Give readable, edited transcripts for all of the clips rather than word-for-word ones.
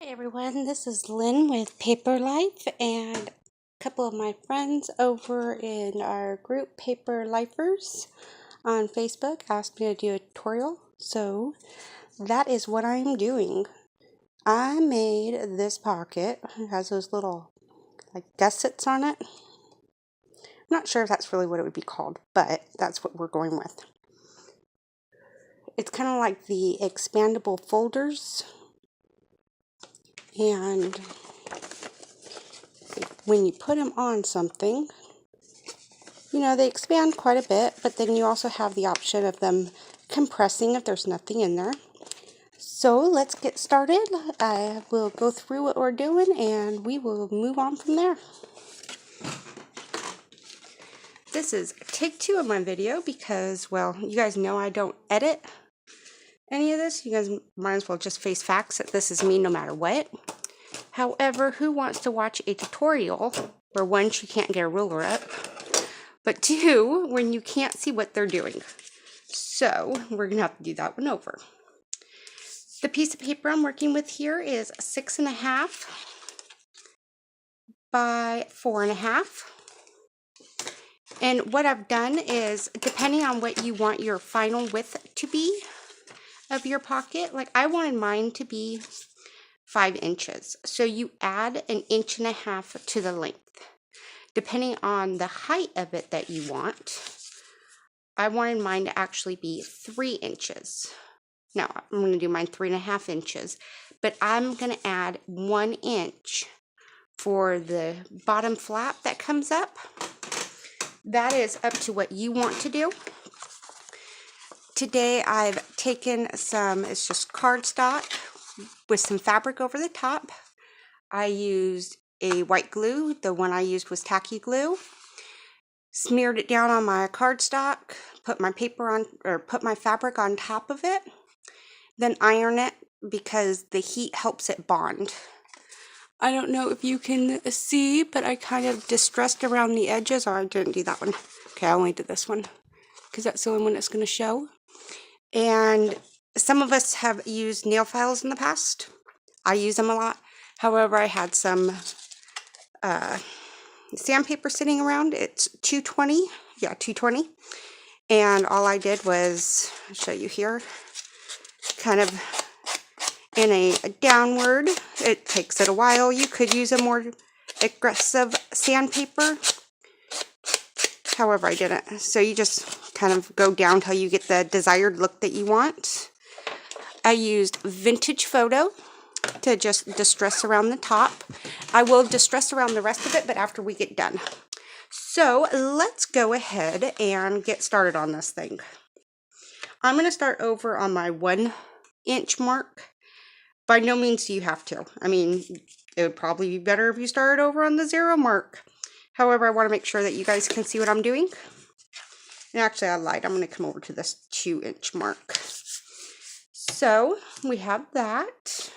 Hey everyone, this is Lynn with Paper Life, and a couple of my friends over in our group Paper Lifers on Facebook asked me to do a tutorial, so that is what I'm doing. I made this pocket. It has those little like gussets on it. I'm not sure if that's really what it would be called, but that's what we're going with. It's kind of like the expandable folders, and when you put them on something, they expand quite a bit, but then you also have the option of them compressing if there's nothing in there. So let's get started. I will go through what we're doing and we will move on from there. This is take 2 of my video because, well, you guys know I don't edit any of this. You guys might as well just face facts that this is me no matter what. However, who wants to watch a tutorial where 1, you can't get a ruler up, but 2, when you can't see what they're doing? So we're going to have to do that one over. The piece of paper I'm working with here is 6.5 by 4.5. And what I've done is, depending on what you want your final width to be of your pocket, like I wanted mine to be 5 inches. So you add 1.5 inches to the length. Depending on the height of it that you want, I wanted mine to actually be 3 inches. No, I'm going to do mine 3.5 inches, but I'm going to add 1 inch for the bottom flap that comes up. That is up to what you want to do. Today I've taken it's just cardstock with some fabric over the top. I used a white glue. The one I used was tacky glue. Smeared it down on my cardstock, put my paper on, or put my fabric on top of it. Then iron it because the heat helps it bond. I don't know if you can see, but I kind of distressed around the edges, or I didn't do that one. Okay, I only did this one because that's the only one that's going to show. And some of us have used nail files in the past. I use them a lot. However, I had some sandpaper sitting around. It's 220. Yeah, 220. And all I did was, I'll show you here, kind of in a downward. It takes it a while. You could use a more aggressive sandpaper. However, I didn't. So you just kind of go down till you get the desired look that you want. I used Vintage Photo to just distress around the top. I will distress around the rest of it, but after we get done. So let's go ahead and get started on this thing. I'm going to start over on my 1 inch mark. By no means do you have to. I mean, it would probably be better if you started over on the 0 mark. However, I want to make sure that you guys can see what I'm doing. And actually, I lied. I'm going to come over to this 2 inch mark. So we have that.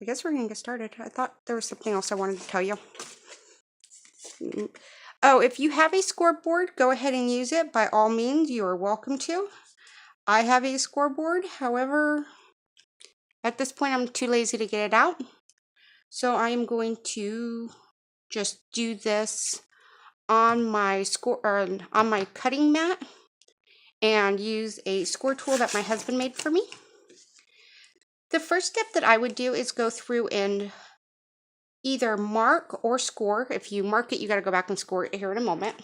I guess we're going to get started. I thought there was something else I wanted to tell you. Oh, if you have a scoreboard, go ahead and use it. By all means, you are welcome to. I have a scoreboard. However, at this point, I'm too lazy to get it out. So I am going to just do this on my on my cutting mat and use a score tool that my husband made for me. The first step that I would do is go through and either mark or score. If you mark it, you got to go back and score it here in a moment.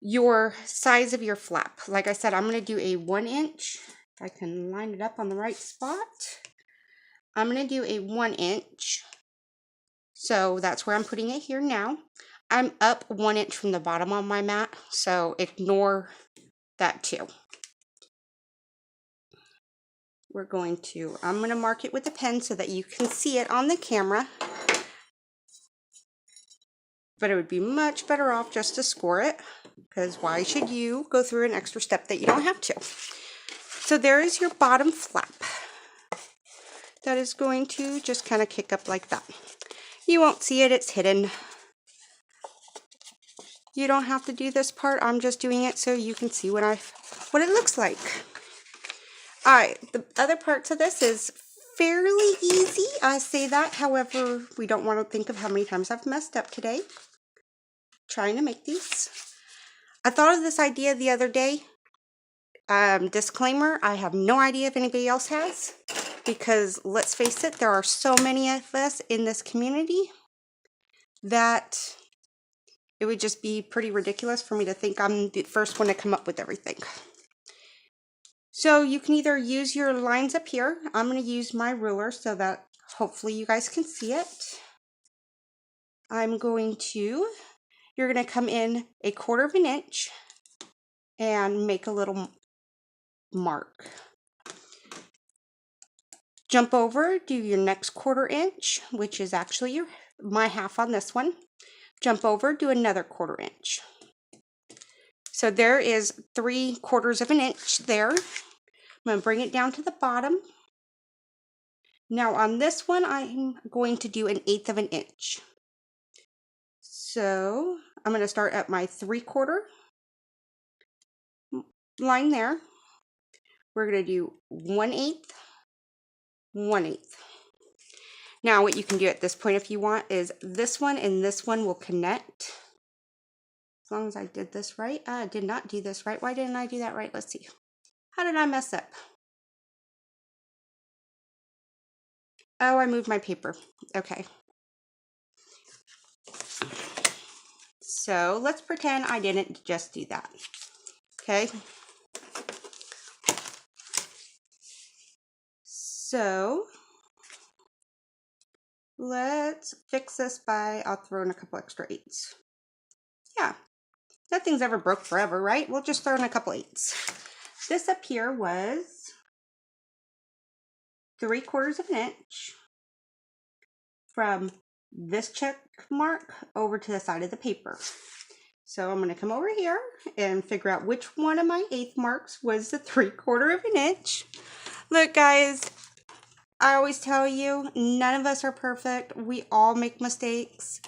Your size of your flap. Like I said, I'm going to do a 1 inch. If I can line it up on the right spot. I'm going to do a 1 inch. So that's where I'm putting it here now. I'm up 1 inch from the bottom on my mat, so ignore that too. I'm going to mark it with a pen so that you can see it on the camera. But it would be much better off just to score it, because why should you go through an extra step that you don't have to? So there is your bottom flap. That is going to just kind of kick up like that. You won't see it, it's hidden. You don't have to do this part. I'm just doing it so you can see what it looks like. All right, the other parts of this is fairly easy. I say that, however, we don't want to think of how many times I've messed up today trying to make these. I thought of this idea the other day. Disclaimer, I have no idea if anybody else has, because let's face it, there are so many of us in this community that it would just be pretty ridiculous for me to think I'm the first one to come up with everything. So you can either use your lines up here. I'm going to use my ruler so that hopefully you guys can see it. You're going to come in 1/4 of an inch and make a little mark. Jump over, do your next 1/4 inch, which is actually my half on this one. Jump over, do another 1/4 inch. So there is 3/4 of an inch there. I'm going to bring it down to the bottom. Now on this one, I'm going to do 1/8 of an inch. So I'm going to start at my 3/4 line there. We're going to do 1/8, 1/8. Now what you can do at this point if you want is this one and this one will connect. As long as I did this right. I did not do this right. Why didn't I do that right? Let's see. How did I mess up? Oh, I moved my paper. Okay. So let's pretend I didn't just do that. Okay. So let's fix this by, I'll throw in a couple extra 8s. Yeah, nothing's ever broke forever, right? We'll just throw in a couple 8s. This up here was 3/4 of an inch from this check mark over to the side of the paper. So I'm going to come over here and figure out which one of my 1/8 marks was the 3/4 of an inch. Look, guys, I always tell you, none of us are perfect. We all make mistakes.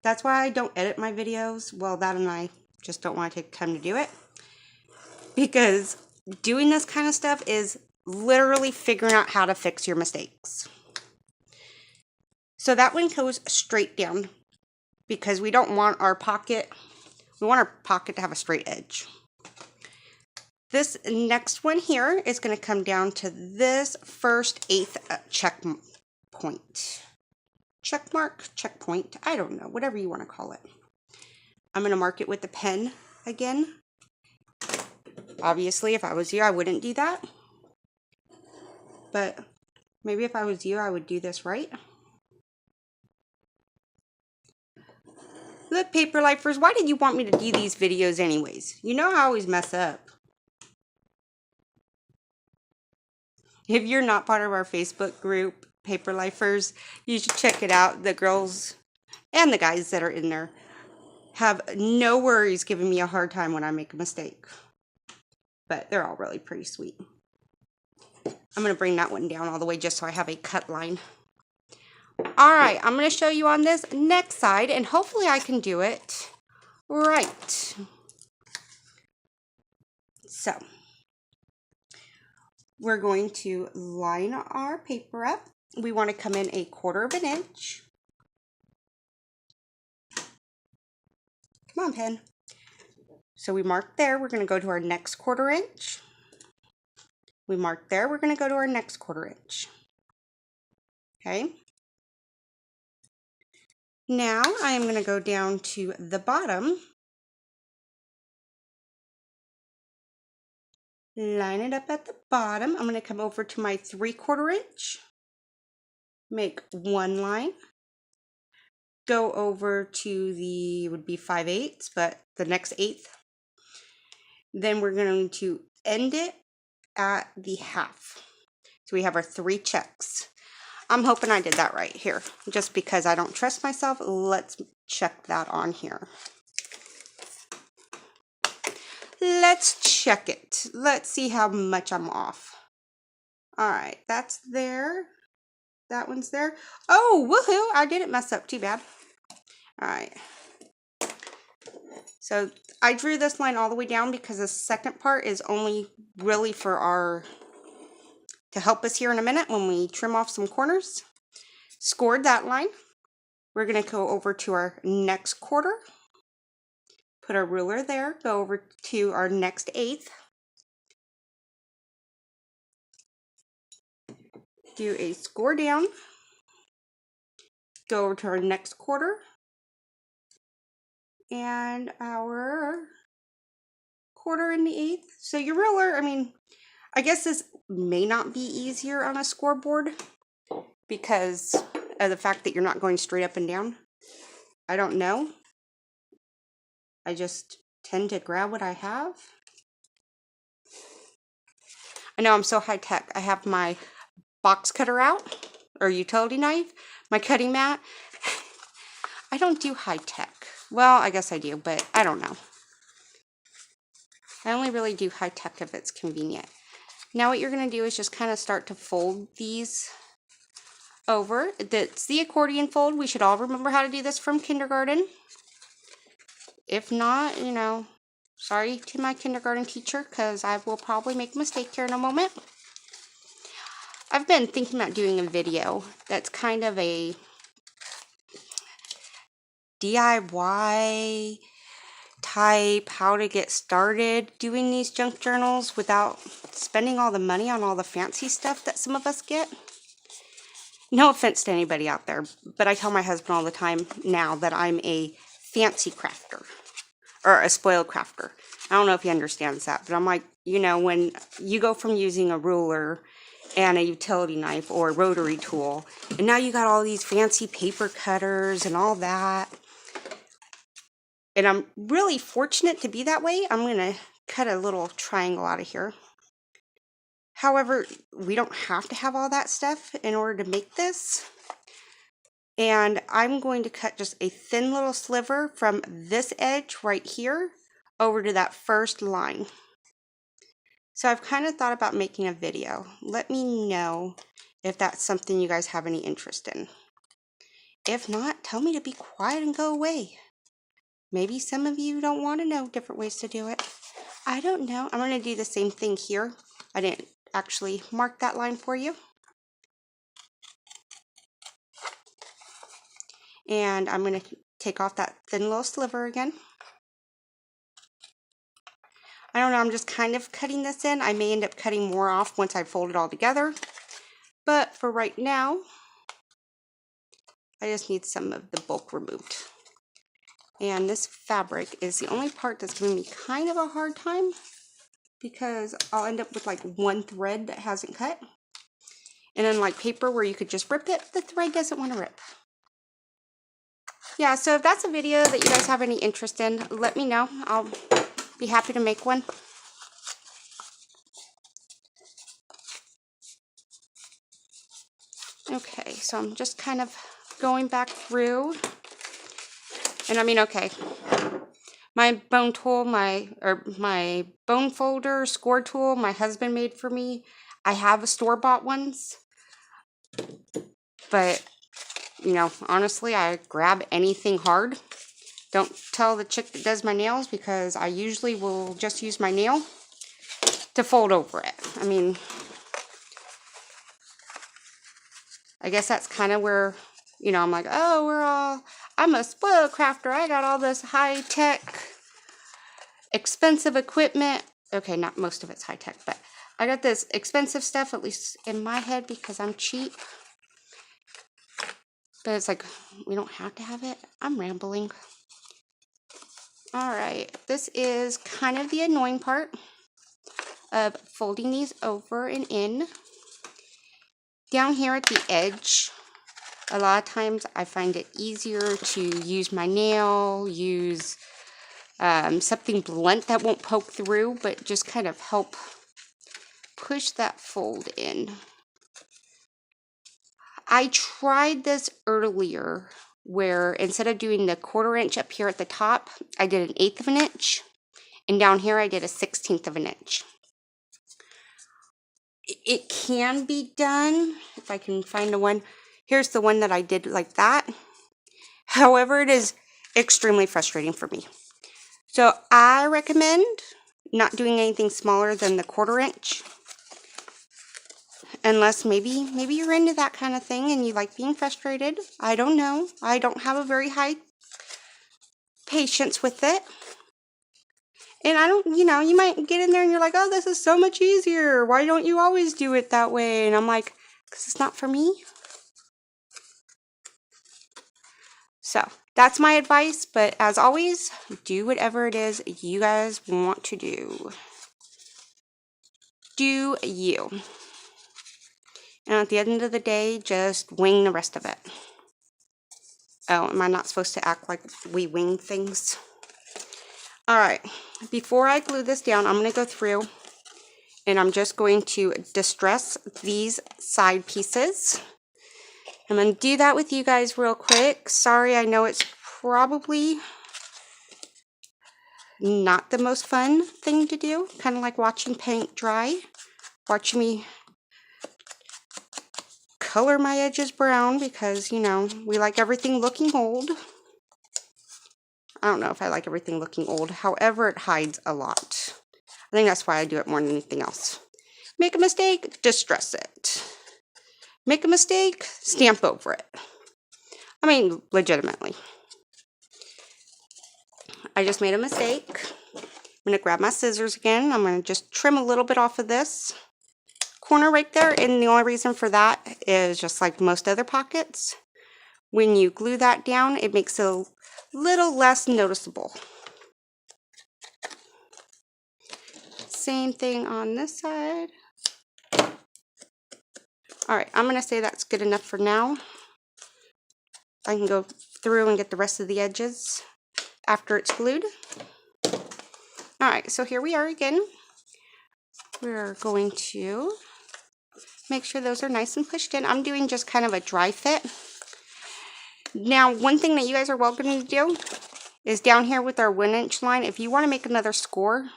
That's why I don't edit my videos. Well, that and I just don't want to take time to do it. Because doing this kind of stuff is literally figuring out how to fix your mistakes. So that one goes straight down because we don't want our pocket, we want our pocket to have a straight edge. This next one here is going to come down to this first 1/8 check point. Check mark, check point, I don't know, whatever you want to call it. I'm going to mark it with the pen again. Obviously, if I was you, I wouldn't do that. But maybe if I was you, I would do this right. Look, paper lifers, why did you want me to do these videos anyways? You know I always mess up. If you're not part of our Facebook group, Paper Lifers, you should check it out. The girls and the guys that are in there have no worries giving me a hard time when I make a mistake. But they're all really pretty sweet. I'm going to bring that one down all the way just so I have a cut line. All right, I'm going to show you on this next side, and hopefully I can do it right. So we're going to line our paper up. We want to come in 1/4 of an inch. Come on, pen. So we mark there. We're going to go to our next 1/4 inch. We mark there. We're going to go to our next 1/4 inch. Okay. Now I am going to go down to the bottom. Line it up at the bottom. I'm going to come over to my 3/4 inch. Make one line. Go over to the, would be 5/8, but the next 1/8. Then we're going to end it at the half. So we have our 3 checks. I'm hoping I did that right here. Just because I don't trust myself, let's check that on here. Let's check it. Let's see how much I'm off. All right, that's there. That one's there. Oh, woohoo! I didn't mess up. Too bad. All right. So I drew this line all the way down because the second part is only really for our to help us here in a minute when we trim off some corners. Scored that line. We're going to go over to our next quarter. Put our ruler there. Go over to our next eighth. Do a score down. Go over to our next quarter. And our quarter in the eighth. So your ruler, I mean, I guess this may not be easier on a scoreboard because of the fact that you're not going straight up and down. I don't know. I just tend to grab what I have. I know I'm so high tech. I have my box cutter out, or utility knife, my cutting mat. I don't do high tech. Well, I guess I do, but I don't know. I only really do high tech if it's convenient. Now what you're going to do is just kind of start to fold these over. That's the accordion fold. We should all remember how to do this from kindergarten. If not, you know, sorry to my kindergarten teacher, because I will probably make a mistake here in a moment. I've been thinking about doing a video that's kind of a DIY type, how to get started doing these junk journals without spending all the money on all the fancy stuff that some of us get. No offense to anybody out there, but I tell my husband all the time now that I'm a fancy crafter, or a spoiled crafter. I don't know if he understands that, but I'm like, you know, when you go from using a ruler and a utility knife or a rotary tool, and now you got all these fancy paper cutters and all that. And I'm really fortunate to be that way. I'm going to cut a little triangle out of here. However, we don't have to have all that stuff in order to make this. And I'm going to cut just a thin little sliver from this edge right here over to that first line. So I've kind of thought about making a video. Let me know if that's something you guys have any interest in. If not, tell me to be quiet and go away. Maybe some of you don't want to know different ways to do it. I don't know. I'm going to do the same thing here. I didn't actually mark that line for you. And I'm going to take off that thin little sliver again. I don't know, I'm just kind of cutting this in. I may end up cutting more off once I fold it all together. But for right now, I just need some of the bulk removed. And this fabric is the only part that's giving me kind of a hard time because I'll end up with like one thread that hasn't cut. And unlike paper where you could just rip it, the thread doesn't want to rip. Yeah, so if that's a video that you guys have any interest in, let me know. I'll be happy to make one. Okay, so I'm just kind of going back through. And I mean, okay, my bone tool, my bone folder, score tool, my husband made for me. I have store-bought ones. But, you know, honestly, I grab anything hard. Don't tell the chick that does my nails because I usually will just use my nail to fold over it. I mean, I guess that's kind of where, you know, I'm like, oh, I'm a spoiled crafter. I got all this high-tech, expensive equipment. Okay, not most of it's high-tech, but I got this expensive stuff, at least in my head, because I'm cheap. But it's like, we don't have to have it. I'm rambling. All right, this is kind of the annoying part of folding these over and in. Down here at the edge, a lot of times I find it easier to use my nail, use something blunt that won't poke through, but just kind of help push that fold in. I tried this earlier where instead of doing the 1/4 inch up here at the top, I did 1/8 of an inch, and down here I did 1/16 of an inch. It can be done if I can find the one. Here's the one that I did like that. However, it is extremely frustrating for me. So I recommend not doing anything smaller than the 1/4 inch. Unless maybe you're into that kind of thing and you like being frustrated. I don't know. I don't have a very high patience with it. And I don't, you might get in there and you're like, oh, this is so much easier. Why don't you always do it that way? And I'm like, because it's not for me. So that's my advice. But as always, do whatever it is you guys want to do. Do you. And at the end of the day, just wing the rest of it. Oh, am I not supposed to act like we wing things? All right, before I glue this down, I'm going to go through and I'm just going to distress these side pieces. I'm going to do that with you guys real quick. Sorry, I know it's probably not the most fun thing to do. Kind of like watching paint dry. Watching me color my edges brown because, we like everything looking old. I don't know if I like everything looking old. However, it hides a lot. I think that's why I do it more than anything else. Make a mistake, distress it. Make a mistake, stamp over it. I mean, legitimately. I just made a mistake. I'm going to grab my scissors again. I'm going to just trim a little bit off of this corner right there. And the only reason for that is just like most other pockets. When you glue that down, it makes it a little less noticeable. Same thing on this side. Alright, I'm going to say that's good enough for now. I can go through and get the rest of the edges after it's glued. Alright, so here we are again. We're going to make sure those are nice and pushed in. I'm doing just kind of a dry fit. Now, one thing that you guys are welcome to do is down here with our 1-inch line, if you want to make another score,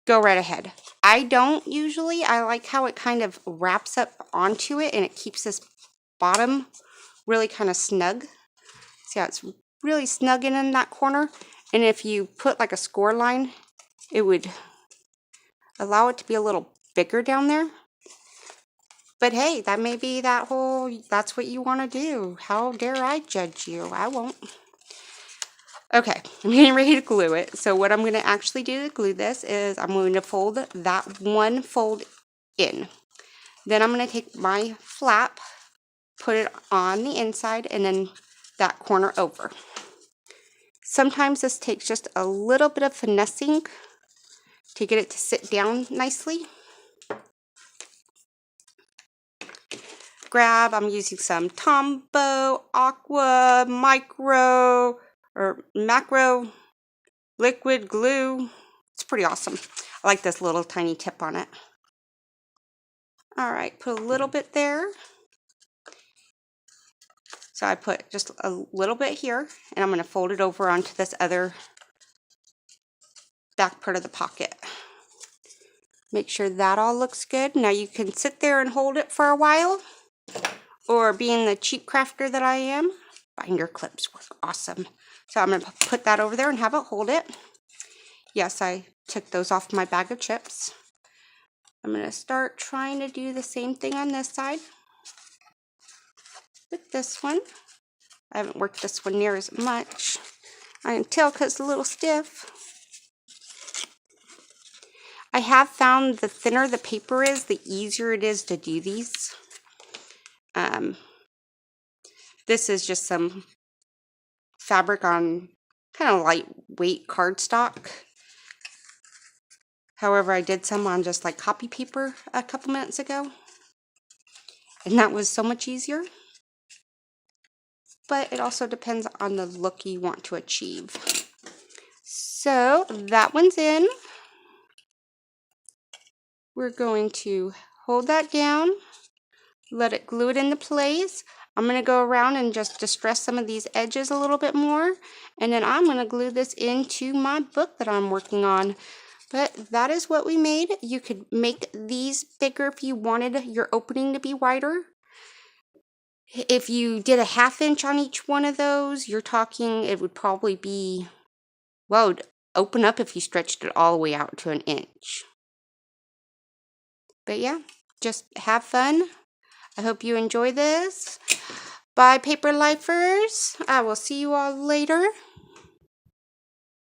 go right ahead. I don't usually. I like how it kind of wraps up onto it and it keeps this bottom really kind of snug. See how it's really snug in that corner? And if you put like a score line, it would allow it to be a little bigger down there. But hey, that may be that's what you want to do. How dare I judge you? I won't. Okay, I'm getting ready to glue it. So what I'm going to actually do to glue this is I'm going to fold that one fold in. Then I'm going to take my flap, put it on the inside, and then that corner over. Sometimes this takes just a little bit of finessing to get it to sit down nicely. I'm using some Tombow, Aqua, Micro, or Macro liquid glue. It's pretty awesome. I like this little tiny tip on it. Alright, put a little bit there. So I put just a little bit here, and I'm going to fold it over onto this other back part of the pocket. Make sure that all looks good. Now you can sit there and hold it for a while, or being the cheap crafter that I am, binder clips work awesome. So I'm going to put that over there and have it hold it. Yes, I took those off my bag of chips. I'm going to start trying to do the same thing on this side with this one. I haven't worked this one near as much. I can tell because it's a little stiff. I have found the thinner the paper is, the easier it is to do these. This is just some fabric on kind of lightweight cardstock. However, I did some on just like copy paper a couple minutes ago, and that was so much easier. But it also depends on the look you want to achieve. So that one's in. We're going to hold that down, let it glue it into place. I'm going to go around and just distress some of these edges a little bit more, and then I'm going to glue this into my book that I'm working on. But that is what we made. You could make these bigger if you wanted your opening to be wider. If you did a 1/2 inch on each one of those, you're talking it would probably be, well, it would open up if you stretched it all the way out to 1 inch. But yeah, just have fun. I hope you enjoy this. Bye, paper lifers. I will see you all later.